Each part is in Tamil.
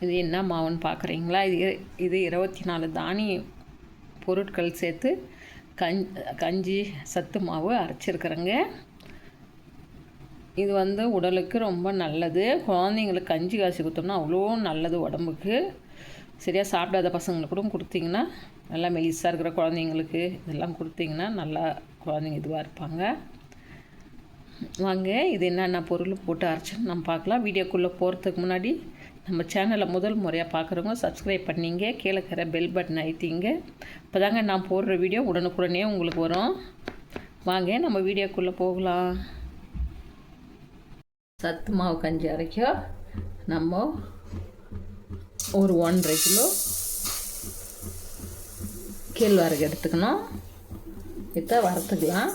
இது என்ன மாவுன்னு பார்க்குறீங்களா? இது 24 தானிய பொருட்கள் சேர்த்து கஞ்சி சத்து மாவு அரைச்சிருக்கிறேங்க. இது உடலுக்கு ரொம்ப நல்லது. குழந்தைங்களுக்கு கஞ்சி காய்ச்சி கொடுத்தோம்னா அவ்வளோ நல்லது உடம்புக்கு. சரியாக சாப்பிடாத பசங்களுக்கு கூட கொடுத்திங்கன்னா, நல்லா மெலிசாக இருக்கிற குழந்தைங்களுக்கு இதெல்லாம் கொடுத்திங்கன்னா நல்லா குழந்தைங்க இதுவாக இருப்பாங்க. வாங்க இது என்னென்ன பொருள் போட்டு அரைச்சின்னு நம்ம பார்க்கலாம். வீடியோக்குள்ளே போகிறதுக்கு முன்னாடி நம்ம சேனலை முதல் முறையாக பார்க்குறவங்க சப்ஸ்கிரைப் பண்ணிங்க, கீழே இருக்கிற பெல் பட்டன் அழுத்திங்க. இப்போ தாங்க நான் போடுற வீடியோ உடனுக்குடனே உங்களுக்கு வரும். வாங்க நம்ம வீடியோக்குள்ளே போகலாம். சத்து மாவு கஞ்சி அரைக்க நம்ம ஒரு 1.5 கிலோ கேழ்வரகு எடுத்துக்கணும். இதை வறுத்துக்கலாம்.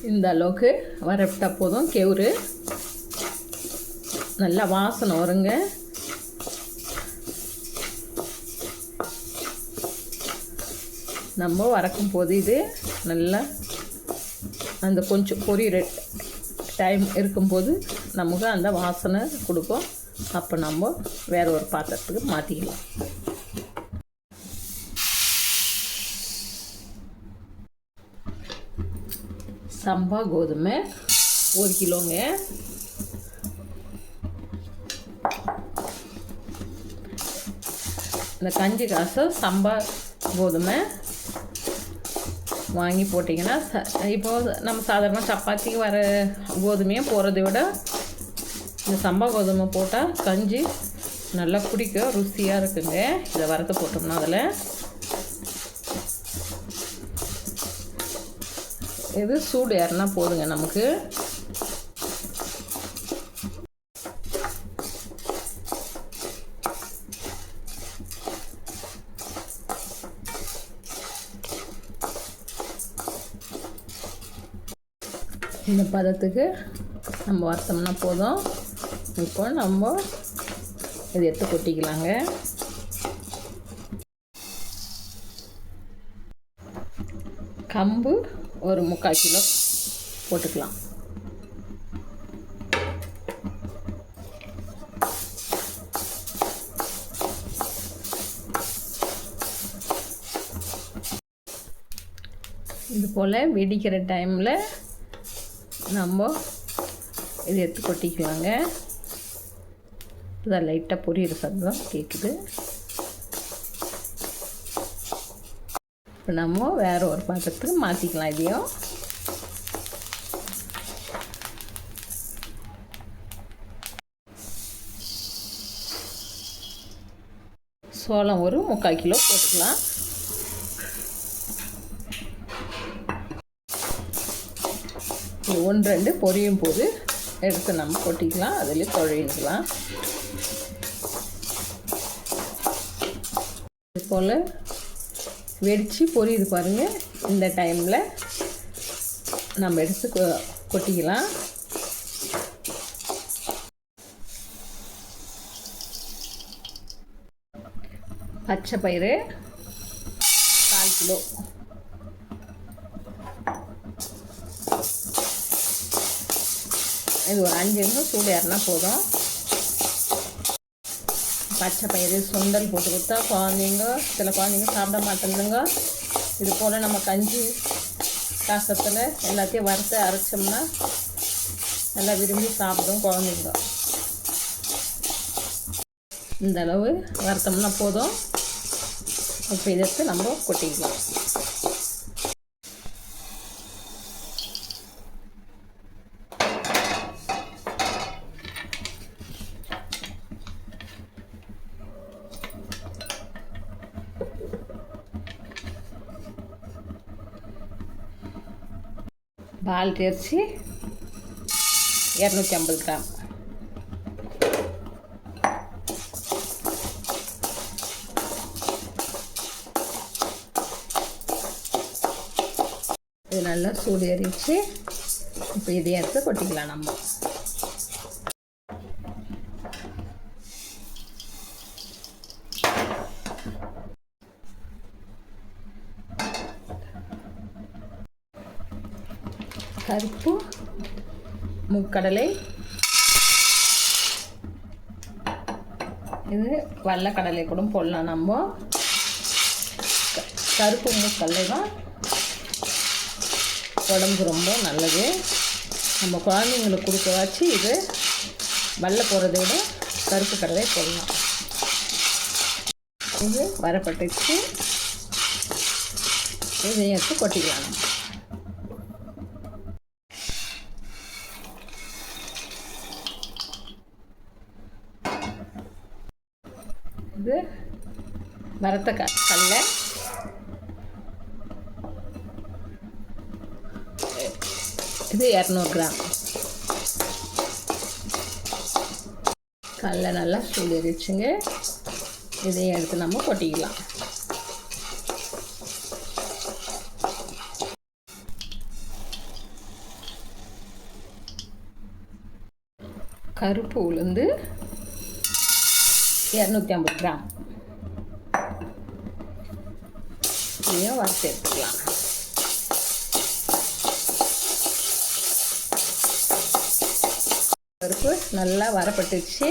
இந்த அளவுக்கு வரவிட்டால் போதும். கெவுரு நல்லா வாசனை வருங்க. நம்ம வறக்கும் போது இது நல்லா அந்த கொஞ்சம் பொரியிற டைம் இருக்கும்போது நமக்கு அந்த வாசனை கொடுக்கும். அப்போ நம்ம வேறு ஒரு பாத்திரத்துக்கு மாற்றிக்கலாம். சம்பா கோதுமை 1 கிலோங்க. இந்த கஞ்சி காசு சம்பா கோதுமை வாங்கி போட்டிங்கன்னா, இப்போது நம்ம சாதாரண சப்பாத்திக்கு வர கோதுமையை போகிறத விட இந்த சம்பா கோதுமை போட்டால் கஞ்சி நல்லா குடிக்க ருசியாக இருக்குங்க. இதை வறுத்து போட்டோம்னா அதில் இது சூடு ஏறினா போதுங்க நமக்கு. இந்த பதத்துக்கு நம்ம வறுத்தோம்னா போதும். இப்போ நம்ம இது எடுத்து கொட்டிக்கலாங்க. கம்பு ஒரு 3/4 கிலோ போட்டுக்கலாம். இது போல் வெடிக்கிற டைமில் நம்ம இது எடுத்து கொட்டிக்கலாங்க. இதான் லைட்டாக பொரியிற சத்தம் கேட்குது. இப்போ நம்ம வேறு ஒரு பாத்திரத்துக்கு மாற்றிக்கலாம். இதையும் சோளம் ஒரு 3/4 கிலோ போட்டுக்கலாம். ஒன்று 2 பொரியும் போது எடுத்து நம்ம கொட்டிக்கலாம். அதில் குழைக்கலாம். இது போல் வெடித்து பொரியுது பாருங்கள். இந்த டைமில் நம்ம எடுத்து கொட்டிக்கலாம். பச்சை பயிறு 1/4 கிலோ. இது ஒரு 5 நிமிஷம் சூடு ஏறினா போதும். பச்சை பயிறு சுண்டல் போட்டு கொடுத்தா சில குழந்தைங்க சாப்பிட மாட்டேங்குதுங்க. இது போல் நம்ம கஞ்சி காசத்தில் எல்லாத்தையும் வறுத்து அரைச்சோம்னா நல்லா விரும்பி சாப்பிடும் குழந்தைங்க. இந்த அளவு வறுத்தோம்னா போதும். இப்போ இதை நம்ம கொட்டிக்கலாம். பால் அரிசி 250 கிராம். இது நல்லா சூடு ஏறிச்சு. இப்போ இதை எடுத்து கொட்டிக்கலாம் நம்ம. கருப்பு முக்கடலை, இது வெள்ளைக்கடலை கூட போடலாம். நம்ம கருப்பு முக்கடலை தான் உடம்புக்கு ரொம்ப நல்லது. நம்ம குழந்தைங்களுக்கு கொடுக்க வச்சு இது வெள்ளை போகிறத விட கருப்பு கடலை போடலாம். இது வரப்பட்டுச்சு, இதையும் எடுத்து கொட்டிக்கலாம். இது வறுத்த கடலை, இது 200 கிராம். கடலை நல்லா சூடிருச்சுங்க, இதையும் எடுத்து நம்ம கொட்டிக்கலாம். கருப்பு உளுந்து 250 கிராம், இதையும் வறுத்து எடுத்துக்கலாம். பருப்பு நல்லா வரப்பட்டுச்சு,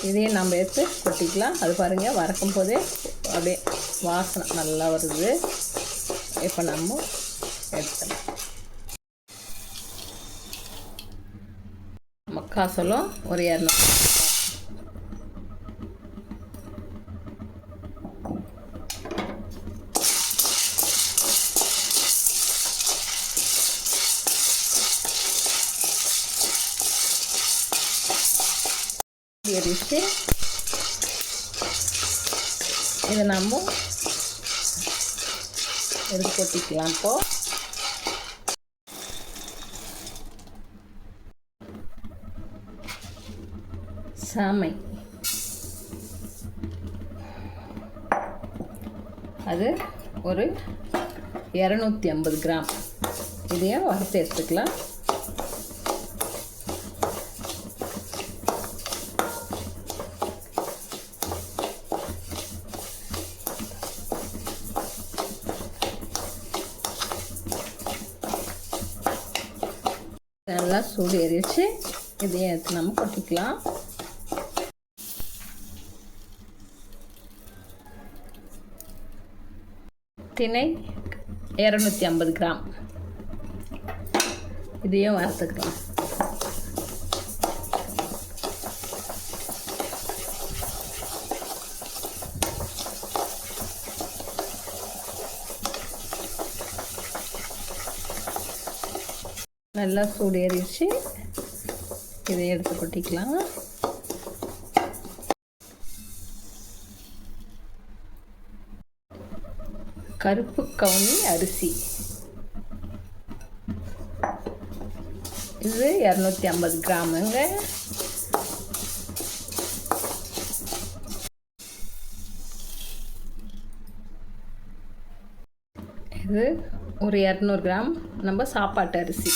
இதையும் நம்ம எடுத்து கொட்டிக்கலாம். அது பாருங்கள், வறக்கும் போதே அப்படியே வாசனை நல்லா வருது. இப்போ நம்ம எடுத்துக்கலாம். மக்காசோளம் ஒரு 200. எரிச்சு இதை நம்ம எடுத்து கொட்டிக்கலாம். இப்போ சாமை, அது ஒரு 250 கிராம், இதையும் வறுத்து எடுத்துக்கலாம். நல்லா சூடு எரிச்சு இதையும் எடுத்து நம்ம கொட்டிக்கலாம். திணை 250 கிராம், இதையும் வறுத்துக்கலாம். நல்லா சூடு ஏறிடுச்சு, இதை எடுத்து கொட்டிக்கலாம். கருப்பு கவுனி அரிசி, இது 250 கிராமுங்க. இது ஒரு 200 கிராம் நம்ம சாப்பாட்டு அரிசி.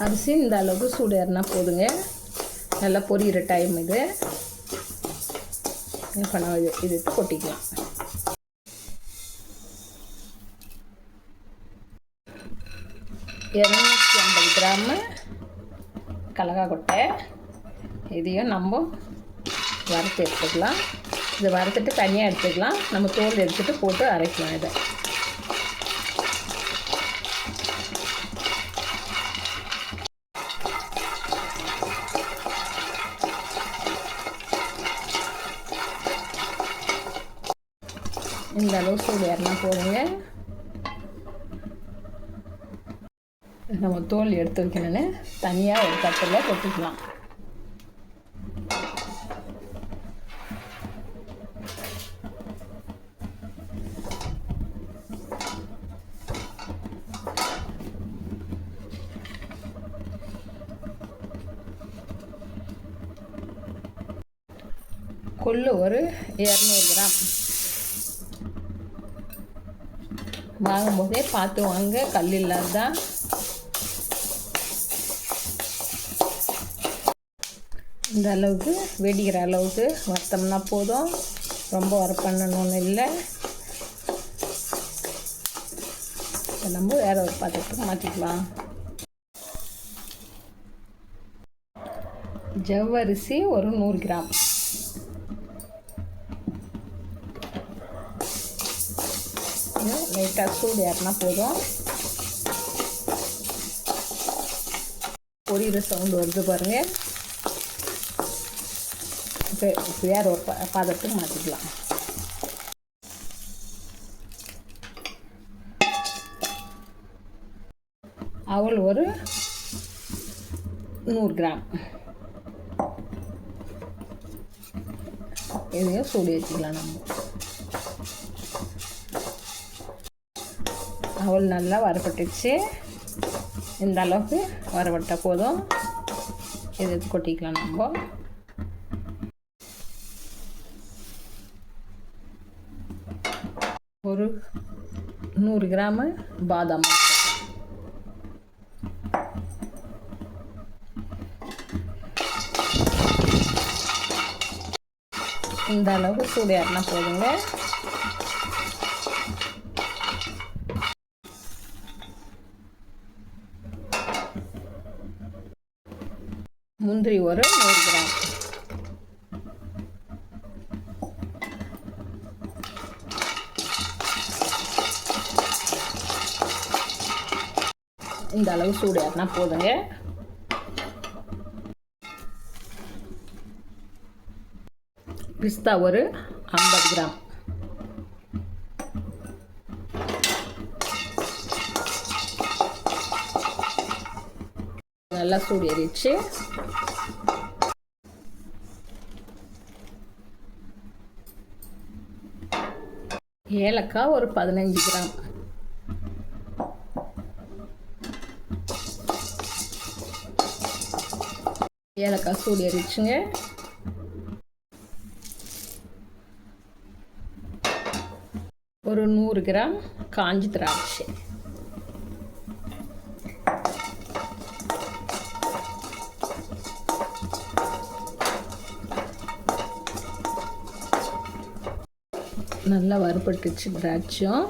அரிசி இந்த அளவுக்கு சூடு ஏறினா போதுங்க, நல்லா பொரியிற டைம் இது. இப்போ நம்ம இது கொட்டிக்கலாம். $250 கிராம் கடலக்காய் கொட்டை, இதையும் நம்ம வறுத்து எடுத்துக்கலாம். இதை வறுத்துட்டு தனியாக எடுத்துக்கலாம், நம்ம தோல் எடுத்துகிட்டு போட்டு அரைக்கலாம். இதை இந்த அளவு சூடு ஏறினா போதுங்க. நம்ம தோல் எடுத்து வைக்கணுன்னு தனியாக ஒரு தட்டில் கொட்டிக்கலாம். கொள்ளு ஒரு 200 கிராம். வாங்கும்போதே பார்த்து வாங்க, கல் இல்லாதான். இந்த அளவுக்கு வெடிக்கிற அளவுக்கு வறுத்தோம்னா போதும், ரொம்ப வறுப்பண்ணணும்னு இல்லை. நம்ம வேறு ஒரு பாத்திரத்துக்கு மாற்றிக்கலாம். ஜவ்வரிசி ஒரு 100 கிராம், லைட்டாக சூடு ஏறினா போதும். பொரியிற சவுண்டு வருது பாருங்கள். இப்போ வேறு ஒரு பாத்திரத்துக்கு மாற்றிக்கலாம். அவல் ஒரு 100 கிராம், இதையும் சூடு வச்சுக்கலாம். நம்ம அவல் நல்லா வறுபட்டுச்சு. இந்த அளவுக்கு வறுபட்டால் போதும். இது கொட்டிக்கலாம். நம்ம ஒரு 100 கிராம் பாதாம், இந்த அளவுக்கு சூடு ஏறினா போதுங்க. முந்திரி ஒரு 100 கிராம், இந்த அளவு சூடு ஏறினா போதுங்க. பிஸ்தா ஒரு 50 கிராம், நல்லா சூடு ஏறிடுச்சு. ஏலக்காய் ஒரு 15 கிராம், ஏலக்காய் சூடு ஏறிடுச்சுங்க. ஒரு 100 கிராம் காஞ்சி திராட்சை, நல்லா வறுபட்டுச்சு திராட்சையும்.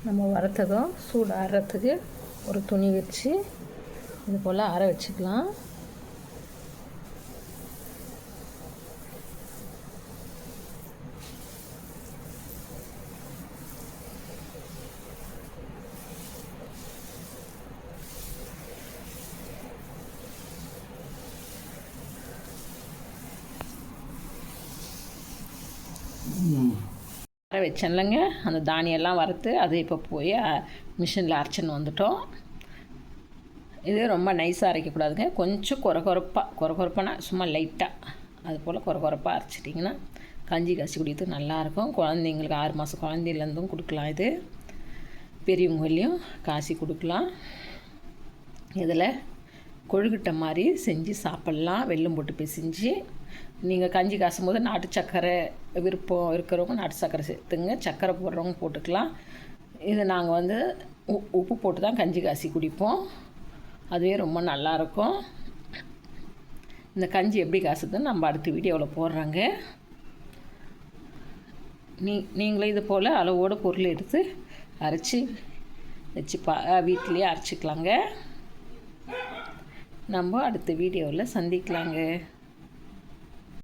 நம்ம வறுத்ததும் சூடு ஆறுறதுக்கு ஒரு துணி வச்சு இது போல் ஆற வச்சுக்கலாம். அரை வச்சேன்லங்க, அந்த தானியெல்லாம் வறுத்து அது இப்போ போய் மிஷினில் அரைச்சின்னு வந்துட்டோம். இது ரொம்ப நைஸாக அரைக்கக்கூடாதுங்க, கொஞ்சம் கொரகொரப்பான சும்மா லைட்டாக அது போல் கொரகொரப்பாக அரைச்சிட்டிங்கன்னா கஞ்சி காய்ச்சி குடிக்கிறதுக்கு நல்லாயிருக்கும். குழந்தைங்களுக்கு 6 மாதம் குழந்தையிலேருந்தும் கொடுக்கலாம். இது பெரியவங்களையும் காய்ச்சி கொடுக்கலாம். இதில் கொழுக்கட்டை மாதிரி செஞ்சு சாப்பிட்லாம். வெல்லம் போட்டு பிசைஞ்சு நீங்கள் கஞ்சி காசும் போது நாட்டு சர்க்கரை விருப்பம் இருக்கிறவங்க நாட்டு சர்க்கரை சேர்த்துங்க, சர்க்கரை போடுறவங்க போட்டுக்கலாம். இது நாங்கள் வந்து உப்பு போட்டு தான் கஞ்சி காசி குடிப்போம். அதுவே ரொம்ப நல்லாயிருக்கும். இந்த கஞ்சி எப்படி காசுதுன்னு நம்ம அடுத்த வீடியோவில் போடுறாங்க. நீங்களே இது போல் அளவோடு பொருள் எடுத்து அரைச்சி வச்சு வீட்டிலையே அரைச்சிக்கலாங்க. நம்ம அடுத்த வீடியோவில் சந்திக்கலாங்க.